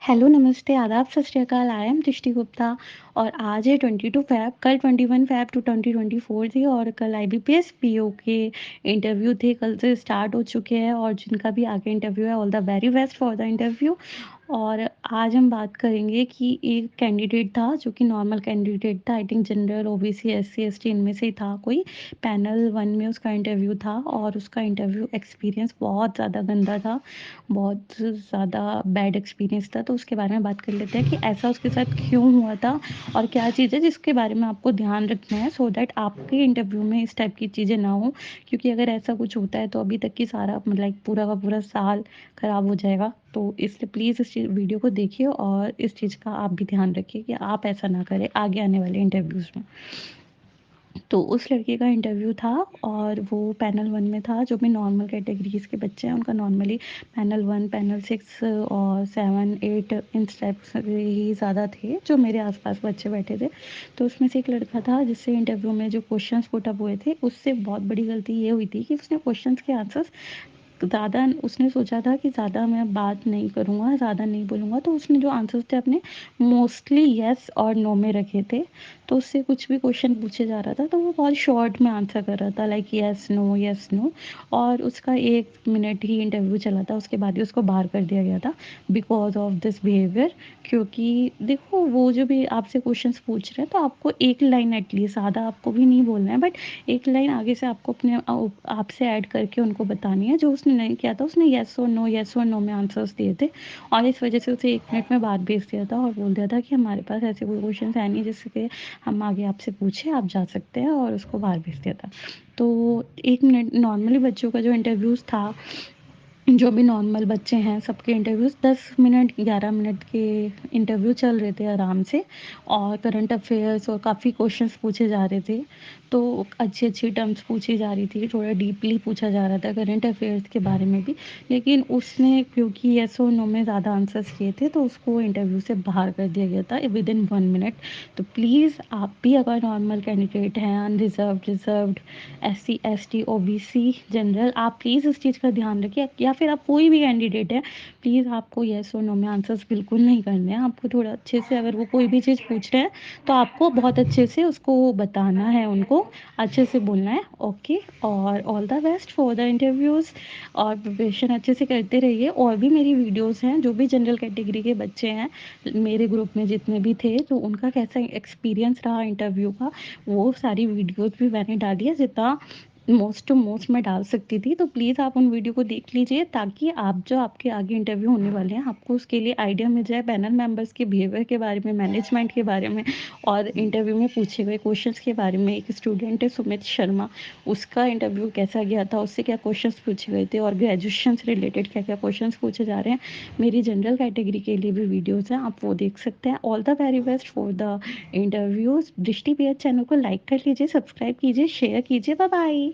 Hello, नमस्ते, आदाब, सत श्री अकाल। आई एम दृष्टि गुप्ता और आज है 22 फ़ैब, कल 21 फ़ैब टू 2024 थी और कल आईबीपीएस पीओ के इंटरव्यू थे, कल से स्टार्ट हो चुके हैं और जिनका भी आगे इंटरव्यू है, all the very best for the interview. और आज हम बात करेंगे कि एक कैंडिडेट था जो कि नॉर्मल कैंडिडेट था, I think general, OBC, SC, ST इनमें से ही था कोई। पैनल 1 में उसका इंटरव्यू था और उसका इंटरव्यू एक्सपीरियंस बहुत ज़्यादा गंदा था। बहुत ज़्यादा बैड एक्सपीरियंस था, तो उसके बारे में बात कर लेते हैं कि ऐसा उसके साथ क्यों हुआ था और क्या चीज़ है जिसके बारे में आपको ध्यान रखना है सो दैट आपके इंटरव्यू में इस टाइप की चीज़ें ना हो। क्योंकि अगर ऐसा कुछ होता है तो अभी तक की सारा लाइक पूरा का पूरा साल खराब हो जाएगा। तो इसलिए प्लीज़ इस वीडियो को देखिए और इस चीज़ का आप भी ध्यान रखिए कि आप ऐसा ना करें आगे आने वाले इंटरव्यूज़ में। तो उस लड़के का इंटरव्यू था और वो पैनल 1 में था। जो भी नॉर्मल कैटेगरीज़ के बच्चे हैं उनका नॉर्मली पैनल 1, पैनल 6 और 7, 8 इन टाइप से ही ज़्यादा थे जो मेरे आस-पास बच्चे बैठे थे। तो उसमें से एक लड़का था जिससे इंटरव्यू में जो क्वेश्चंस पुट अप हुए थे, उससे बहुत बड़ी गलती ये हुई थी कि उसने क्वेश्चंस के आंसर्स ज़्यादा उसने सोचा था कि ज़्यादा मैं बात नहीं करूँगा, ज़्यादा नहीं बोलूँगा, तो उसने जो आंसर्स थे अपने मोस्टली येस और नो में रखे थे। तो उससे कुछ भी क्वेश्चन पूछे जा रहा था तो वो बहुत शॉर्ट में आंसर कर रहा था, लाइक येस, नो। और उसका 1 मिनट ही इंटरव्यू चला था, उसके बाद ही उसको बाहर कर दिया गया था बिकॉज़ ऑफ दिस बिहेवियर। क्योंकि देखो वो जो भी आपसे क्वेश्चंस पूछ रहे हैं तो आपको एक लाइन एटलीस्ट, ज़्यादा आपको भी नहीं बोलना है, बट एक लाइन आगे से आपको अपने आप से ऐड करके उनको बतानी है। जो उसने नहीं किया था, उसने येस और नो में आंसर्स दिए थे और इस वजह से उसे 1 मिनट में बाहर भेज दिया था और बोल दिया था कि हमारे पास ऐसे कोई क्वेश्चंस है नहीं जिसके हम आगे आपसे पूछे, आप जा सकते हैं, और उसको बाहर भेज दिया था। तो 1 मिनट नॉर्मली बच्चों का जो इंटरव्यूज़ था, जो भी नॉर्मल बच्चे हैं सबके इंटरव्यूज़ 10 मिनट 11 मिनट के इंटरव्यू चल रहे थे आराम से और करंट अफ़ेयर्स और काफ़ी क्वेश्चंस पूछे जा रहे थे। तो अच्छी-अच्छी टर्म्स पूछी जा रही थी, थोड़ा डीपली पूछा जा रहा था करंट अफ़ेयर्स के बारे में भी। लेकिन उसने क्योंकि येस और नो में ज़्यादा आंसर्स किए थे तो उसको इंटरव्यू से बाहर कर दिया गया था विदिन 1 मिनट। तो प्लीज़ आप भी अगर नॉर्मल कैंडिडेट हैं, unreserved, reserved, SC, ST, OBC, general, आप प्लीज़ इस चीज़ का ध्यान रखिए। या फिर आप कोई भी कैंडिडेट है, प्लीज़ आपको येस और नो में आंसर्स बिल्कुल नहीं करने हैं। आपको थोड़ा अच्छे से, अगर वो कोई भी चीज़ पूछ रहे हैं, तो आपको बहुत अच्छे से उसको बताना है उनको, अच्छे से बोलना है, ओके? और all the best for the interviews और प्रिपरेशन अच्छे से करते रहिए। और भी मेरी वीडियोज़ हैं, जो भी जनरल कैटेगरी के बच्चे हैं, मेरे ग्रुप में जितने भी थे, तो उनका कैसा एक्सपीरियंस रहा इंटरव्यू का, वो सारी वीडियोज़ भी मैंने डाली है। जितना मोस्ट टू मोस्ट मैं डाल सकती थी, तो प्लीज़ आप उन वीडियो को देख लीजिए ताकि आप जो आपके आगे इंटरव्यू होने वाले हैं, आपको उसके लिए आइडिया मिल जाए पैनल मेंबर्स के बिहेवियर के बारे में, मैनेजमेंट के बारे में और इंटरव्यू में पूछे गए क्वेश्चंस के बारे में। एक स्टूडेंट है सुमित शर्मा, उसका इंटरव्यू कैसा गया था, उससे क्या क्वेश्चंस पूछे गए थे और ग्रेजुएशन से रिलेटेड क्या-क्या क्वेश्चंस पूछे जा रहे हैं। मेरी जनरल कैटेगरी के लिए भी वीडियोज़ हैं, आप वो देख सकते हैं। All the very best for the interviews. Drishti PH channel को लाइक कर लीजिए, सब्सक्राइब कीजिए, शेयर कीजिए। Bye bye.